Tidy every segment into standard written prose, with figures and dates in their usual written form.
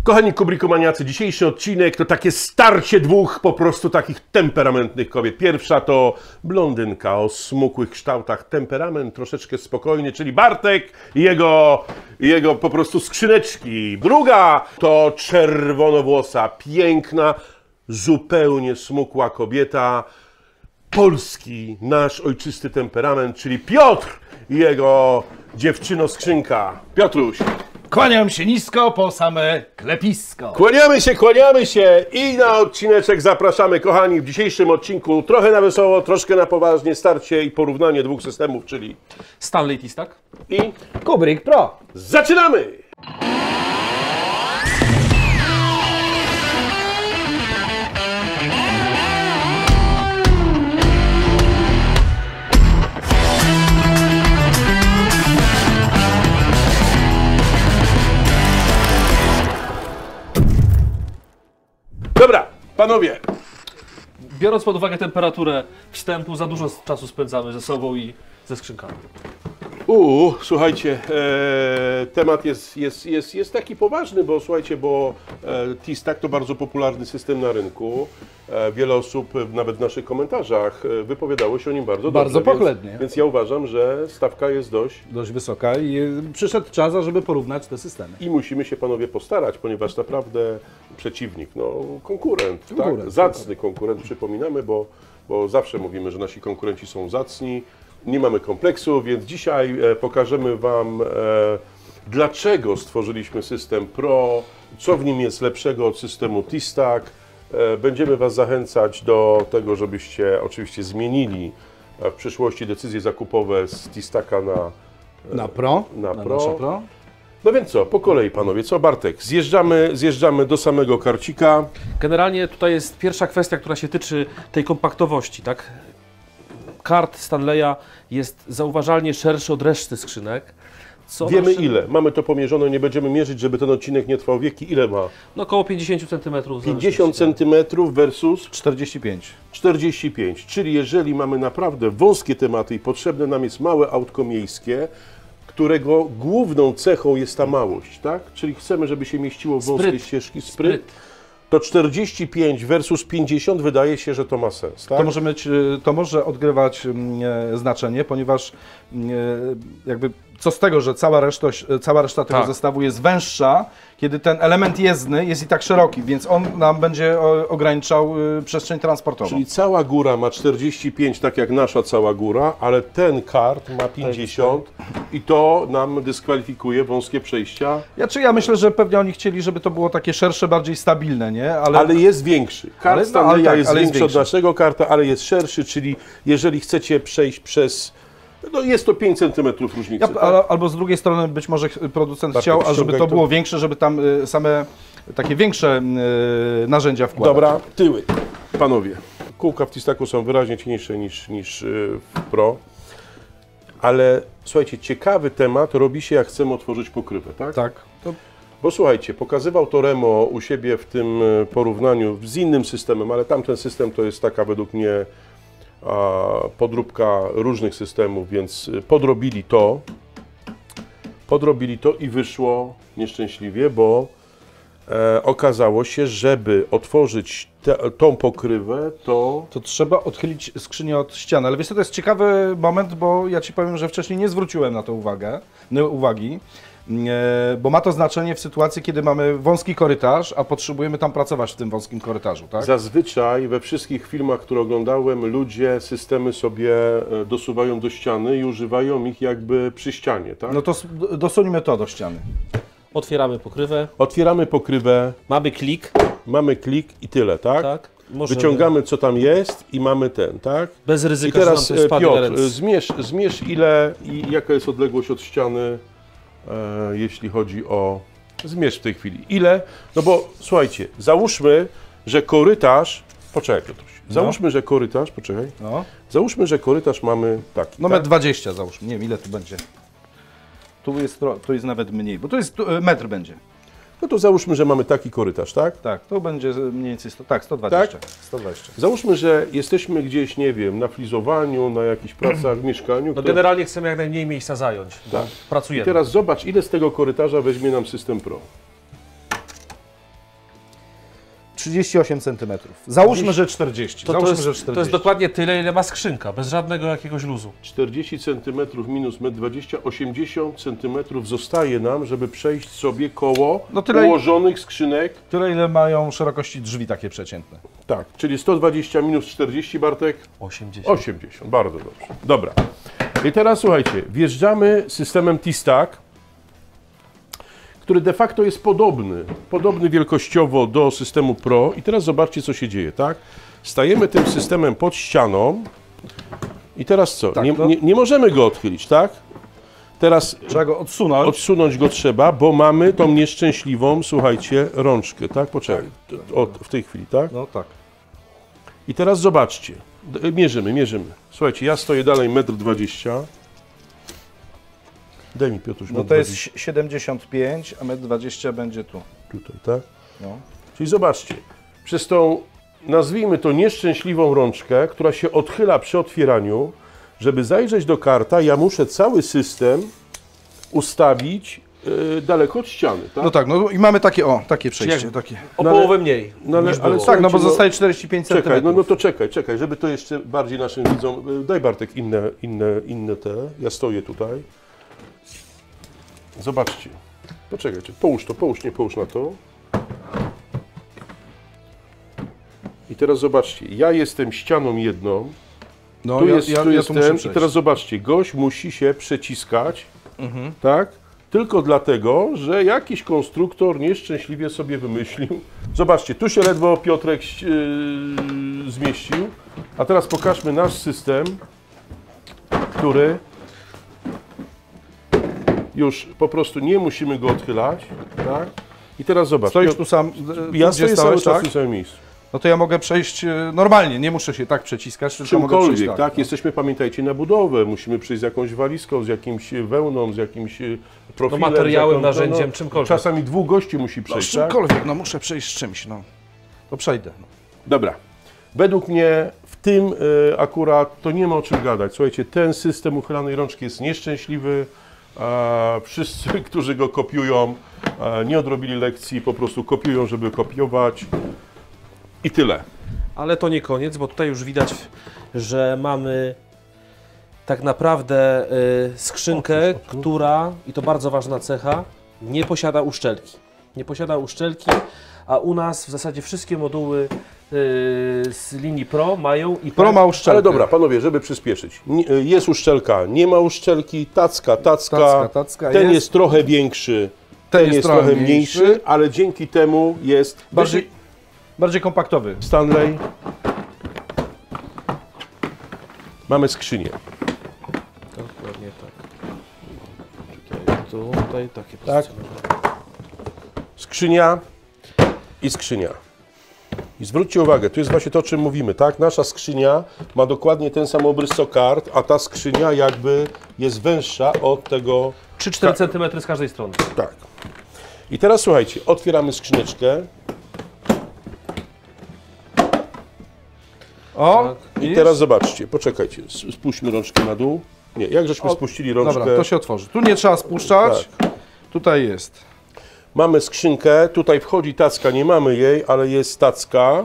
Kochani Qbrickomaniacy, dzisiejszy odcinek to takie starcie dwóch po prostu takich temperamentnych kobiet. Pierwsza to blondynka o smukłych kształtach, temperament troszeczkę spokojny, czyli Bartek i jego po prostu skrzyneczki. Druga to czerwonowłosa, piękna, zupełnie smukła kobieta. Polski, nasz ojczysty temperament, czyli Piotr i jego dziewczyno skrzynka. Piotruś. Kłaniam się nisko po same klepisko. Kłaniamy się i na odcineczek zapraszamy, kochani, w dzisiejszym odcinku trochę na wesoło, troszkę na poważnie, starcie i porównanie dwóch systemów, czyli Stanley TSTAK i Qbrick PRO. Zaczynamy! Dobra, panowie. Biorąc pod uwagę temperaturę wstępu, za dużo czasu spędzamy ze sobą i ze skrzynkami. Słuchajcie, temat jest taki poważny, bo słuchajcie, TSTAK to bardzo popularny system na rynku. Wiele osób, nawet w naszych komentarzach, wypowiadało się o nim bardzo dobrze. Bardzo pochlebnie. Więc ja uważam, że stawka jest dość wysoka i przyszedł czas, żeby porównać te systemy. I musimy się, panowie, postarać, ponieważ naprawdę przeciwnik, konkurent, tak? Zacny konkurent, przypominamy, bo zawsze mówimy, że nasi konkurenci są zacni. Nie mamy kompleksu, więc dzisiaj pokażemy Wam, dlaczego stworzyliśmy system Pro, co w nim jest lepszego od systemu TSTAK. Będziemy Was zachęcać do tego, żebyście oczywiście zmienili w przyszłości decyzje zakupowe z TSTAKa na Pro. No więc co, po kolei, panowie, co Bartek? Zjeżdżamy do samego karcika. Generalnie tutaj jest pierwsza kwestia, która się tyczy tej kompaktowości, tak? Kart Stanleya jest zauważalnie szerszy od reszty skrzynek. Wiemy ile, mamy to pomierzone, nie będziemy mierzyć, żeby ten odcinek nie trwał wieki. Ile ma? No około 50 cm. 50 cm versus 45. 45, czyli jeżeli mamy naprawdę wąskie tematy i potrzebne nam jest małe autko miejskie, którego główną cechą jest ta małość, tak? Czyli chcemy, żeby się mieściło w wąskie ścieżki, spryt. To 45 versus 50 wydaje się, że to ma sens, tak? To może odgrywać znaczenie, ponieważ jakby co z tego, że cała reszta tego zestawu jest węższa, kiedy ten element jezdny jest i tak szeroki, więc on nam będzie ograniczał przestrzeń transportową. Czyli cała góra ma 45, tak jak nasza cała góra, ale ten kart ma 50 i to nam dyskwalifikuje wąskie przejścia. Ja myślę, że pewnie oni chcieli, żeby to było takie szersze, bardziej stabilne, nie? Ale jest większy. Kart Stanleya jest większy od naszego karta, ale jest szerszy, czyli jeżeli chcecie przejść przez... No jest to 5 cm różnicy. Albo z drugiej strony być może producent chciał, żeby to było większe, żeby tam same takie większe narzędzia wkładać. Dobra, tyły. Panowie, kółka w TSTAKu są wyraźnie cieńsze niż w Pro, ale słuchajcie, ciekawy temat robi się, jak chcemy otworzyć pokrywę, tak? Tak. Bo słuchajcie, pokazywał to Remo u siebie w tym porównaniu z innym systemem, ale tamten system to jest taka według mnie podróbka różnych systemów, więc podrobili to i wyszło nieszczęśliwie, bo okazało się, żeby otworzyć tą pokrywę, to trzeba odchylić skrzynię od ściany. Ale wiesz co, to jest ciekawy moment, bo ja Ci powiem, że wcześniej nie zwróciłem na to uwagi, bo ma to znaczenie w sytuacji, kiedy mamy wąski korytarz, a potrzebujemy tam pracować w tym wąskim korytarzu, tak? Zazwyczaj we wszystkich filmach, które oglądałem, ludzie systemy sobie dosuwają do ściany i używają ich jakby przy ścianie, tak? No to dosuńmy to do ściany. Otwieramy pokrywę. Mamy klik i tyle, tak? Tak. Wyciągamy, co tam jest i mamy ten, tak? Bez ryzyka, I teraz że nam spadnie na Piotr, ręce. zmierz ile i jaka jest odległość od ściany, jeśli chodzi o... Zmierz w tej chwili. Ile? No bo słuchajcie, załóżmy, że korytarz... Poczekaj, Piotruś. Załóżmy, że korytarz... Poczekaj. No. Załóżmy, że korytarz mamy taki. No 1,20 m załóżmy. Nie wiem, ile tu będzie. Tu jest nawet mniej, bo tu jest metr będzie. No to załóżmy, że mamy taki korytarz, tak? Tak, to będzie mniej więcej 120. Tak? 120. Załóżmy, że jesteśmy gdzieś, nie wiem, na flizowaniu, na jakichś pracach w mieszkaniu. No generalnie chcemy jak najmniej miejsca zająć. Tak. Pracujemy. I teraz zobacz, ile z tego korytarza weźmie nam system Pro. 38 cm. Załóżmy, że 40. To jest dokładnie tyle, ile ma skrzynka, bez żadnego jakiegoś luzu. 40 cm minus 1,20 m, 80 cm zostaje nam, żeby przejść sobie koło ułożonych skrzynek. Tyle, ile mają szerokości drzwi takie przeciętne. Tak, czyli 120 minus 40, Bartek? 80. 80, bardzo dobrze. Dobra. I teraz słuchajcie, wjeżdżamy systemem TSTAK, który de facto jest podobny wielkościowo do systemu Pro. I teraz zobaczcie, co się dzieje, tak? Stajemy tym systemem pod ścianą i teraz co? Tak, nie możemy go odchylić, tak? Teraz trzeba go odsunąć. Odsunąć go trzeba, bo mamy tą nieszczęśliwą, słuchajcie, rączkę, tak? Poczekaj, w tej chwili, tak? No tak. I teraz zobaczcie, mierzymy. Słuchajcie, ja stoję dalej 1,20 m. Daj mi, Piotruś. No to jest 75, a 1,20 m będzie tu. Tutaj, tak? No. Czyli zobaczcie, przez tą, nazwijmy to, nieszczęśliwą rączkę, która się odchyla przy otwieraniu, żeby zajrzeć do karta, ja muszę cały system ustawić daleko od ściany, tak? No tak, no i mamy takie przejście. Takie. O połowę mniej. Ale tak, no bo zostaje 45 cm. Czekaj, no to czekaj, żeby to jeszcze bardziej naszym widzom, daj Bartek inne te, ja stoję tutaj. Zobaczcie, poczekajcie, połóż na to. I teraz zobaczcie, ja jestem ścianą jedną, no, tu ja jestem i teraz zobaczcie, gość musi się przeciskać, tak? Tylko dlatego, że jakiś konstruktor nieszczęśliwie sobie wymyślił. Zobaczcie, tu się ledwo Piotrek zmieścił, a teraz pokażmy nasz system, który już po prostu nie musimy go odchylać, tak? I teraz zobacz. Stoisz tu sam, ja stoję cały czas w tym samym miejscu. No to ja mogę przejść normalnie, nie muszę się tak przeciskać, tylko mogę przejść tak. Tak, jesteśmy, pamiętajcie, na budowę, musimy przyjść z jakąś walizką, z jakimś wełną, z jakimś profilem. No materiałem, narzędziem, czymkolwiek. Czasami 2 gości musi przejść, no, czymkolwiek, no muszę przejść z czymś, no. To przejdę. No. Dobra. Według mnie w tym akurat to nie ma o czym gadać. Słuchajcie, ten system uchylanej rączki jest nieszczęśliwy. Wszyscy, którzy go kopiują, nie odrobili lekcji, po prostu kopiują, żeby kopiować. I tyle. Ale to nie koniec, bo tutaj już widać, że mamy tak naprawdę skrzynkę, która, i to bardzo ważna cecha, nie posiada uszczelki. Nie posiada uszczelki, a u nas w zasadzie wszystkie moduły z linii Pro mają i Pro ma uszczelkę. Ale dobra, panowie, żeby przyspieszyć. Jest uszczelka, nie ma uszczelki, tacka. Ten jest trochę większy, ten jest trochę mniejszy, ale dzięki temu jest bardziej kompaktowy. Stanley. Mamy skrzynię. Dokładnie tak. Tutaj takie tak. Skrzynia i skrzynia. I zwróćcie uwagę, tu jest właśnie to, o czym mówimy, tak? Nasza skrzynia ma dokładnie ten sam obrys co kart, a ta skrzynia jakby jest węższa od tego... 3-4 cm z każdej strony. Tak. I teraz słuchajcie, otwieramy skrzyneczkę. O! I teraz zobaczcie, poczekajcie, spuśćmy rączkę na dół. Nie, jak żeśmy spuścili rączkę... Dobra, to się otworzy. Tu nie trzeba spuszczać, tak. Tutaj jest. Mamy skrzynkę, tutaj wchodzi tacka, nie mamy jej, ale jest tacka.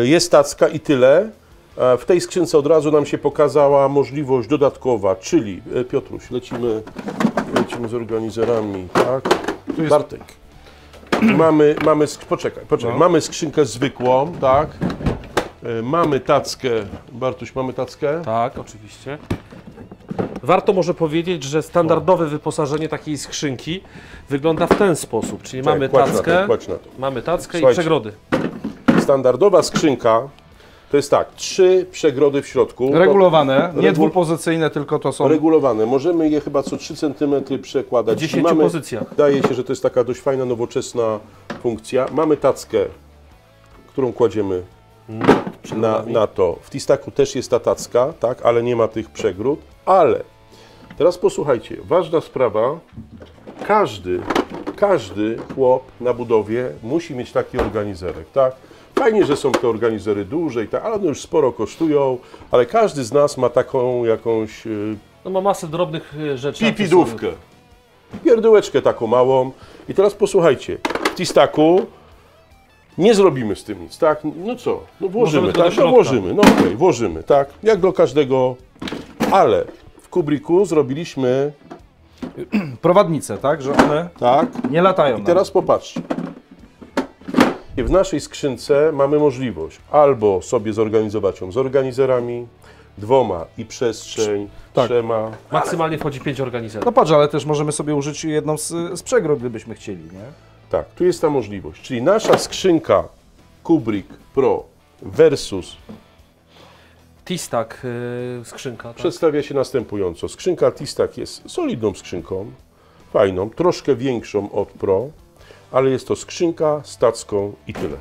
Jest tacka i tyle. W tej skrzynce od razu nam się pokazała możliwość dodatkowa, czyli Piotruś, lecimy z organizerami, tak? Tu jest... Bartek. Poczekaj. No. Mamy skrzynkę zwykłą, tak? Mamy tackę. Bartuś, mamy tackę? Tak, oczywiście. Warto może powiedzieć, że standardowe wyposażenie takiej skrzynki wygląda w ten sposób, czyli mamy tackę, mamy tackę i przegrody. Standardowa skrzynka to jest tak, 3 przegrody w środku. Regulowane, nie dwupozycyjne, tylko to są... Regulowane, możemy je chyba co 3 cm przekładać. W 10 pozycjach. Wydaje się, że to jest taka dość fajna, nowoczesna funkcja. Mamy tackę, którą kładziemy na to. W TSTAKu też jest ta tacka, tak, ale nie ma tych przegród. Ale teraz posłuchajcie, ważna sprawa, każdy chłop na budowie musi mieć taki organizerek, tak? Fajnie, że są te organizery duże i tak, ale one już sporo kosztują, ale każdy z nas ma taką jakąś... No ma masę drobnych rzeczy. Pipidówkę, pierdółeczkę taką małą. I teraz posłuchajcie, w TSTAKu Nie zrobimy z tym nic, tak? No co? No włożymy, tak? No włożymy, no okej, włożymy, tak? Jak do każdego, ale w Qbricku zrobiliśmy... Prowadnice, tak? Że one nie latają. I teraz popatrzcie. W naszej skrzynce mamy możliwość albo sobie zorganizować ją z organizerami, 2 i przestrzeń, 3. Maksymalnie wchodzi 5 organizerów. No patrz, ale też możemy sobie użyć jedną z przegród, gdybyśmy chcieli, nie? Tak, tu jest ta możliwość. Czyli nasza skrzynka Qbrick PRO versus TSTAK skrzynka. Tak? przedstawia się następująco. Skrzynka TSTAK jest solidną skrzynką, fajną, troszkę większą od Pro, ale jest to skrzynka z tacką i tyle.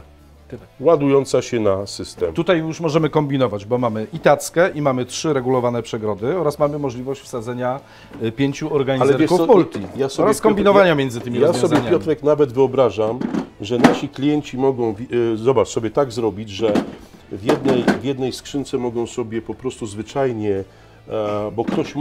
Ładująca się na system. Tutaj już możemy kombinować, bo mamy i tackę, i mamy 3 regulowane przegrody oraz mamy możliwość wsadzenia 5 organizerów multi. Oraz kombinowania między tymi rozwiązaniami. Ja sobie, Piotrek, nawet wyobrażam, że nasi klienci mogą, zobacz, sobie tak zrobić, że w jednej skrzynce mogą sobie po prostu zwyczajnie, bo ktoś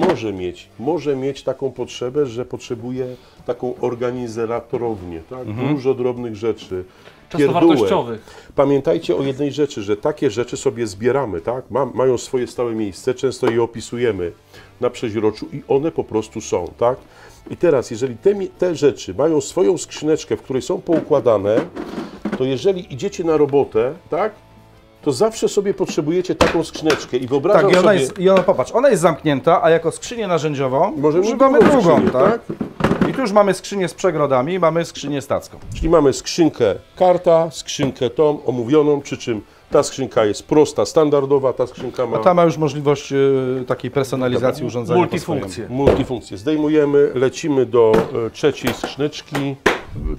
może mieć taką potrzebę, że potrzebuje taką organizeratorownię, tak? Dużo drobnych rzeczy. Często wartościowych. Pamiętajcie o jednej rzeczy, że takie rzeczy sobie zbieramy, tak? Mają swoje stałe miejsce, często je opisujemy na przeźroczu i one po prostu są, tak? I teraz, jeżeli te rzeczy mają swoją skrzyneczkę, w której są poukładane, to jeżeli idziecie na robotę, tak? To zawsze sobie potrzebujecie taką skrzyneczkę i wyobrażam sobie... Ona, popatrz, ona jest zamknięta, a jako skrzynię narzędziową używamy drugą, tak? I tu już mamy skrzynię z przegrodami, mamy skrzynię z tacką. Czyli mamy skrzynkę karta, skrzynkę tą omówioną, przy czym ta skrzynka jest prosta, standardowa, ta skrzynka ma... A ta ma już możliwość takiej personalizacji urządzenia. Multifunkcje. Zdejmujemy, lecimy do trzeciej skrzyneczki.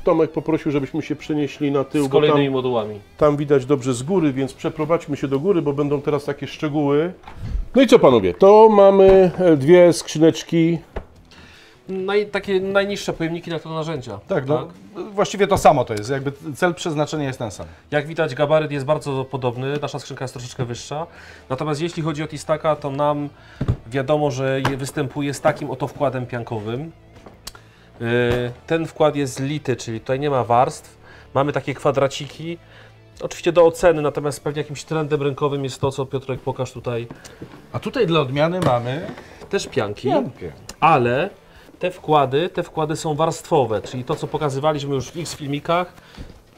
Tomek poprosił, żebyśmy się przenieśli na tył. Z kolejnymi modułami. Tam widać dobrze z góry, więc przeprowadźmy się do góry, bo będą teraz takie szczegóły. No i co panowie, to mamy 2 skrzyneczki. Takie najniższe pojemniki na to narzędzia. Tak, no, właściwie to samo to jest, jakby cel przeznaczenia jest ten sam. Jak widać, gabaryt jest bardzo podobny, nasza skrzynka jest troszeczkę wyższa. Natomiast jeśli chodzi o TSTAKa, to nam wiadomo, że występuje z takim oto wkładem piankowym. Ten wkład jest lity, czyli tutaj nie ma warstw. Mamy takie kwadraciki, oczywiście do oceny, natomiast pewnie jakimś trendem rynkowym jest to, co Piotrek pokaż tutaj. A tutaj dla odmiany mamy też pianki, ale te wkłady są warstwowe, czyli to, co pokazywaliśmy już w X filmikach,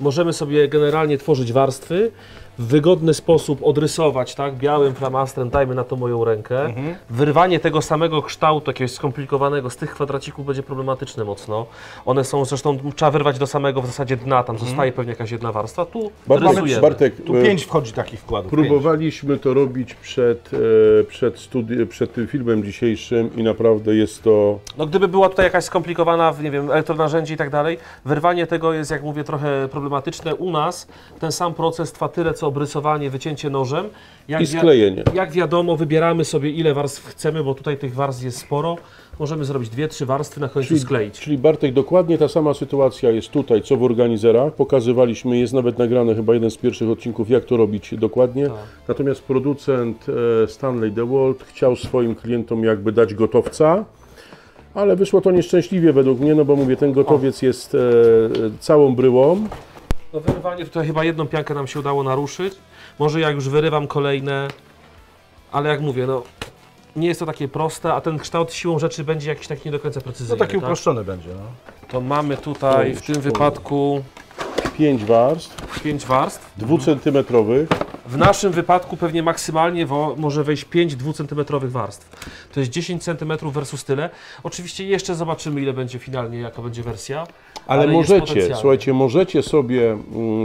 możemy sobie generalnie tworzyć warstwy, w wygodny sposób odrysować, tak, białym flamastrem, dajmy na to moją rękę. Wyrwanie tego samego kształtu, jakiegoś skomplikowanego, z tych kwadracików będzie problematyczne mocno. One są, zresztą trzeba wyrwać do samego w zasadzie dna, tam zostaje pewnie jakaś jedna warstwa, tu rysujemy. Bartek, tu 5 wchodzi takich wkładów. Próbowaliśmy to robić przed tym filmem dzisiejszym i naprawdę jest to... No gdyby była tutaj jakaś skomplikowana, nie wiem, elektronarzędzie i tak dalej, wyrwanie tego jest, jak mówię, trochę problematyczne. U nas ten sam proces trwa tyle, co obrysowanie, wycięcie nożem. I sklejenie. Jak wiadomo, wybieramy sobie, ile warstw chcemy, bo tutaj tych warstw jest sporo. Możemy zrobić 2-3 warstwy, na końcu skleić. Czyli Bartek, dokładnie ta sama sytuacja jest tutaj, co w organizerach. Pokazywaliśmy, jest nawet nagrane chyba jeden z pierwszych odcinków, jak to robić dokładnie. Tak. Natomiast producent Stanley TSTAK chciał swoim klientom jakby dać gotowca, ale wyszło to nieszczęśliwie według mnie, no bo mówię, ten gotowiec jest całą bryłą. No wyrywanie, tutaj chyba jedną piankę nam się udało naruszyć. Może jak już wyrywam kolejne, ale jak mówię, no nie jest to takie proste, a ten kształt siłą rzeczy będzie jakiś taki nie do końca precyzyjny. No taki uproszczony będzie. No. To mamy tutaj w tym wypadku 5 warstw. 5 warstw. 2-centymetrowych. W naszym wypadku pewnie maksymalnie może wejść 5 2-centymetrowych warstw. To jest 10 cm versus tyle. Oczywiście jeszcze zobaczymy, ile będzie finalnie, jaka będzie wersja. Ale możecie, słuchajcie, możecie sobie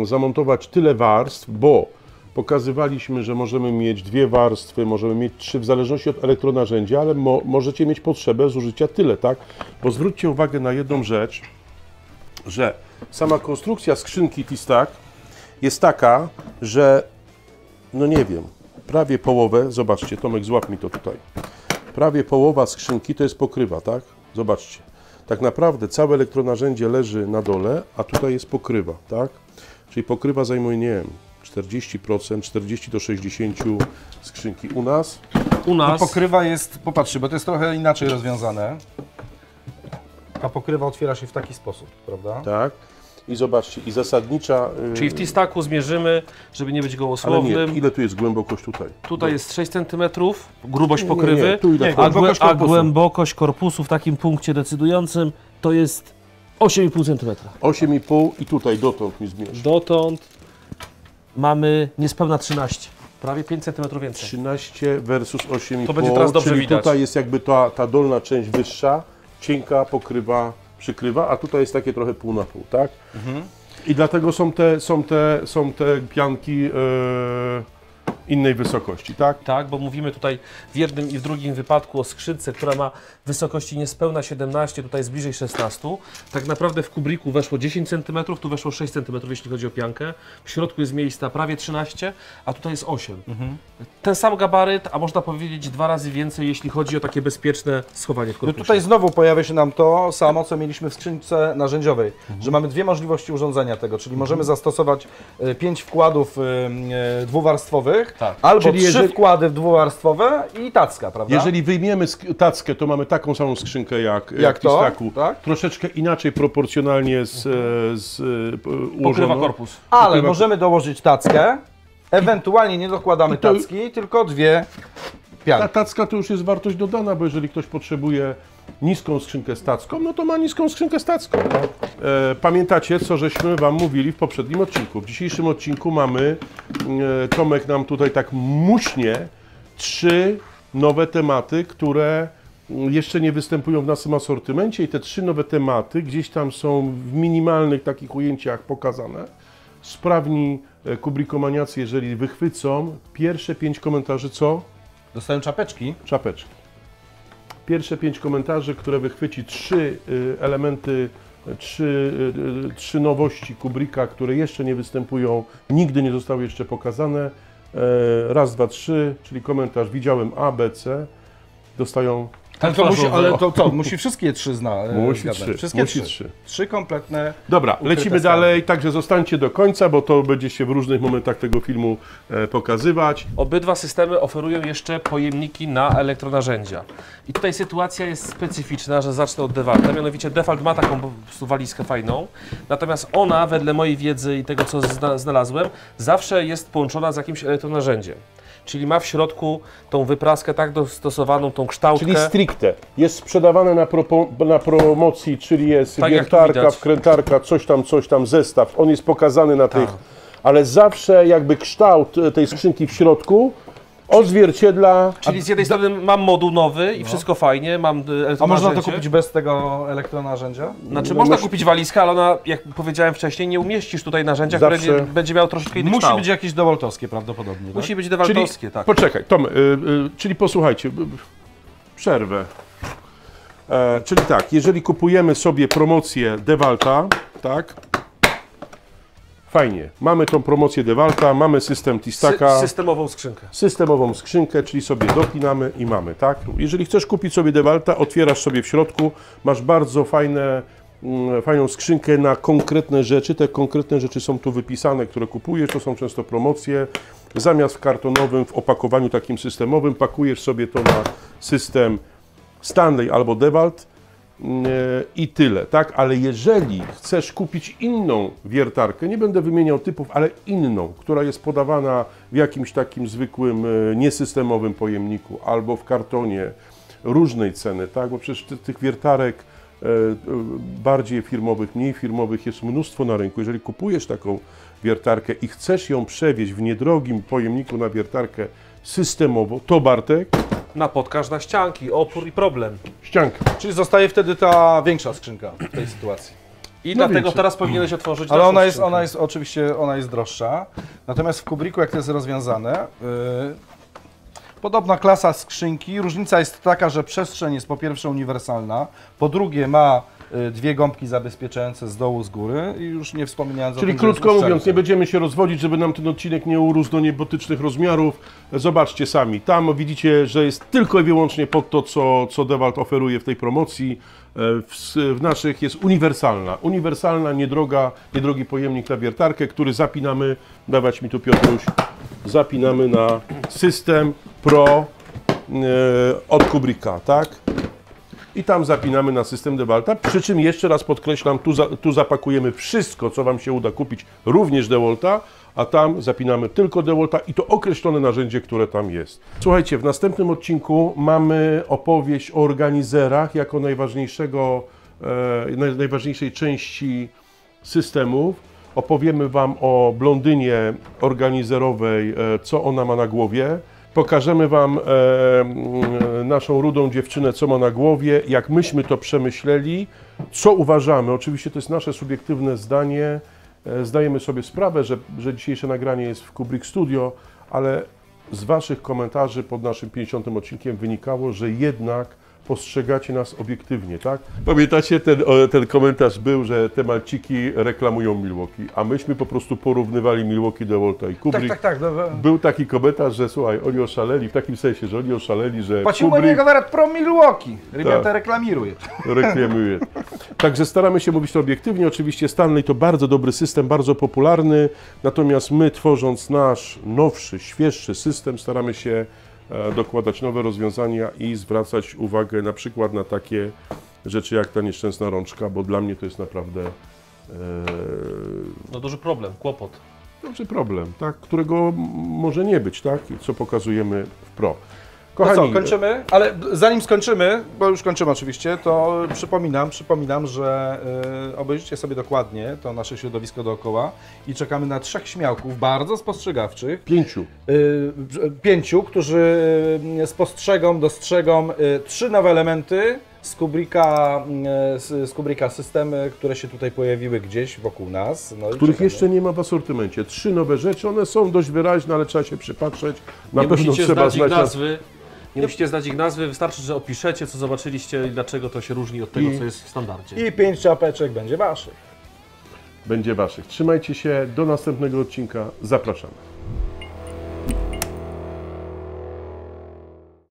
zamontować tyle warstw, bo pokazywaliśmy, że możemy mieć 2 warstwy, możemy mieć 3, w zależności od elektronarzędzia, ale możecie mieć potrzebę zużycia tyle, tak? Bo zwróćcie uwagę na jedną rzecz, że sama konstrukcja skrzynki TSTAK jest taka, że no nie wiem, prawie połowę, zobaczcie, Tomek, złap mi to tutaj, prawie połowa skrzynki to jest pokrywa, tak? Zobaczcie, tak naprawdę całe elektronarzędzie leży na dole, a tutaj jest pokrywa, tak? Czyli pokrywa zajmuje, nie wiem, 40%, 40 do 60% skrzynki. U nas? No, pokrywa jest, popatrzcie, bo to jest trochę inaczej rozwiązane. Ta pokrywa otwiera się w taki sposób, prawda? Tak. I zobaczcie, i zasadnicza... Czyli w TSTAK-u zmierzymy, żeby nie być gołosłownym. Ale nie, ile tu jest głębokość tutaj? Tutaj jest 6 cm, grubość pokrywy, nie, tu ile a głębokość korpusu w takim punkcie decydującym to jest 8,5 cm. 8,5 i tutaj dotąd mi zmierz. Dotąd mamy niespełna 13. Prawie 5 cm więcej. 13 versus 8,5. To będzie teraz dobrze czyli widać. Tutaj jest jakby ta dolna część wyższa, cienka pokrywa, przykrywa, a tutaj jest takie trochę pół na pół, tak? I dlatego są te pianki innej wysokości, tak? Tak, bo mówimy tutaj w jednym i w drugim wypadku o skrzynce, która ma wysokości niespełna 17, tutaj jest bliżej 16. Tak naprawdę w Qbricku weszło 10 cm, tu weszło 6 cm, jeśli chodzi o piankę. W środku jest miejsca prawie 13, a tutaj jest 8. Ten sam gabaryt, a można powiedzieć 2 razy więcej, jeśli chodzi o takie bezpieczne schowanie w korpusie. No tutaj znowu pojawia się nam to samo, co mieliśmy w skrzynce narzędziowej, że mamy dwie możliwości urządzenia tego, czyli możemy zastosować 5 wkładów dwuwarstwowych, albo czyli 3 wkłady dwuwarstwowe i tacka, prawda? Jeżeli wyjmiemy tackę, to mamy taką samą skrzynkę jak w TSTAK-u. Tak? Troszeczkę inaczej proporcjonalnie pokrywa korpus. Ale możemy dołożyć tackę, ewentualnie nie dokładamy tacki, tylko 2 pianki. Ta tacka to już jest wartość dodana, bo jeżeli ktoś potrzebuje niską skrzynkę z tacką, no to ma niską skrzynkę z tacką. Pamiętacie, co żeśmy Wam mówili w poprzednim odcinku? W dzisiejszym odcinku mamy, Tomek nam tutaj tak muśnie 3 nowe tematy, które jeszcze nie występują w naszym asortymencie i te 3 nowe tematy gdzieś tam są w minimalnych takich ujęciach pokazane. Sprawni kubrikomaniacy, jeżeli wychwycą pierwsze 5 komentarzy, co? Dostają czapeczki. Czapeczki. Pierwsze 5 komentarzy, które wychwyci 3 elementy, 3 nowości Qbricka, które jeszcze nie występują, nigdy nie zostały jeszcze pokazane. Raz, dwa, 3, czyli komentarz widziałem A, B, C, dostają... Ale to co? Musi wszystkie 3 Musi 3. Wszystkie 3. 3 kompletne. Dobra, lecimy dalej, także zostańcie do końca, bo to będzie się w różnych momentach tego filmu pokazywać. Obydwa systemy oferują jeszcze pojemniki na elektronarzędzia. I tutaj sytuacja jest specyficzna, że zacznę od Dewalta. Mianowicie Dewalt ma taką po prostu walizkę fajną, natomiast ona, wedle mojej wiedzy i tego, co znalazłem, zawsze jest połączona z jakimś elektronarzędziem. Czyli ma w środku tą wypraskę tak dostosowaną, tą kształtkę. Czyli stricte. Jest sprzedawane na promocji, czyli jest tak wiertarka, wkrętarka, coś tam, zestaw. On jest pokazany na tych, ale zawsze jakby kształt tej skrzynki w środku odzwierciedla... Czyli z jednej strony mam moduł nowy i wszystko fajnie, mam A można to kupić bez tego elektronarzędzia? Znaczy można kupić walizkę, ale ona, jak powiedziałem wcześniej, nie umieścisz tutaj narzędzia, które będzie miało troszeczkę inny kształt. Musi być jakieś dewaltowskie prawdopodobnie, tak? Musi być dewaltowskie, tak. Poczekaj, Tom, czyli posłuchajcie, przerwę. Czyli tak, jeżeli kupujemy sobie promocję Dewalta, tak? Fajnie, mamy tą promocję Dewalta, mamy system TSTAKa. Systemową skrzynkę. Systemową skrzynkę, czyli sobie dopinamy i mamy, tak? Jeżeli chcesz kupić sobie Dewalta, otwierasz sobie w środku, masz bardzo fajną skrzynkę na konkretne rzeczy. Te konkretne rzeczy są tu wypisane, które kupujesz, to są często promocje. Zamiast w kartonowym, w opakowaniu takim systemowym, pakujesz sobie to na system Stanley albo Dewalt i tyle, tak? Ale jeżeli chcesz kupić inną wiertarkę, nie będę wymieniał typów, ale inną, która jest podawana w jakimś takim zwykłym, niesystemowym pojemniku albo w kartonie różnej ceny, tak? Bo przecież tych wiertarek bardziej firmowych, mniej firmowych jest mnóstwo na rynku. Jeżeli kupujesz taką wiertarkę i chcesz ją przewieźć w niedrogim pojemniku na wiertarkę systemowo, to Bartek? Napotkasz na ścianki, opór i problem. Ścianka. Czyli zostaje wtedy ta większa skrzynka w tej sytuacji. I dlatego teraz powinieneś otworzyć. Ale ona jest oczywiście droższa. Natomiast w Qbricku, jak to jest rozwiązane, podobna klasa skrzynki. Różnica jest taka, że przestrzeń jest po pierwsze uniwersalna, po drugie ma 2 gąbki zabezpieczające z dołu, z góry i już nie wspominając o tym, Czyli krótko mówiąc, nie będziemy się rozwodzić, żeby nam ten odcinek nie urósł do niebotycznych rozmiarów. Zobaczcie sami, tam widzicie, że jest tylko i wyłącznie pod to, co Dewalt oferuje w tej promocji. W naszych jest uniwersalna, niedrogi pojemnik na wiertarkę, który zapinamy, dawać mi tu Piotruś, zapinamy na system PRO od Qbricka, tak? i tam zapinamy na system DeWalta, przy czym jeszcze raz podkreślam, tu zapakujemy wszystko, co Wam się uda kupić, również DeWalta, a tam zapinamy tylko DeWalta i to określone narzędzie, które tam jest. Słuchajcie, w następnym odcinku mamy opowieść o organizerach jako najważniejszej części systemów. Opowiemy Wam o blondynie organizerowej, co ona ma na głowie. Pokażemy Wam naszą rudą dziewczynę, co ma na głowie, jak myśmy to przemyśleli, co uważamy. Oczywiście to jest nasze subiektywne zdanie. Zdajemy sobie sprawę, że dzisiejsze nagranie jest w Qbrick Studio, ale z Waszych komentarzy pod naszym 50. odcinkiem wynikało, że jednak postrzegacie nas obiektywnie, tak? Pamiętacie, ten komentarz był, że te malciki reklamują Milwaukee, a myśmy po prostu porównywali Milwaukee, DeWalta i Qbrick. Tak. Był taki komentarz, że słuchaj, oni oszaleli, w takim sensie, że oni oszaleli, że Почему nie говорят про Milwaukee? Ребята reklamują. Reklamuje. Także staramy się mówić to obiektywnie. Oczywiście Stanley to bardzo dobry system, bardzo popularny, natomiast my, tworząc nasz nowszy, świeższy system, staramy się dokładać nowe rozwiązania i zwracać uwagę na przykład na takie rzeczy jak ta nieszczęsna rączka, bo dla mnie to jest naprawdę no duży problem, kłopot. Duży problem, tak, którego może nie być, tak, co pokazujemy w Pro. Kochani, to co, kończymy? Ale zanim skończymy, bo już kończymy oczywiście, to przypominam, że obejrzyjcie sobie dokładnie to nasze środowisko dookoła i czekamy na 3 śmiałków, bardzo spostrzegawczych. 5, którzy dostrzegą 3 nowe elementy z Qbricka System, które się tutaj pojawiły gdzieś wokół nas. No których jeszcze nie ma w asortymencie. 3 nowe rzeczy, one są dość wyraźne, ale trzeba się przypatrzeć. Na pewno trzeba znać nazwy. Nie musicie znać ich nazwy, wystarczy, że opiszecie, co zobaczyliście i dlaczego to się różni od tego, co jest w standardzie. I 5 czapeczek będzie Waszych. Będzie Waszych. Trzymajcie się, do następnego odcinka. Zapraszamy.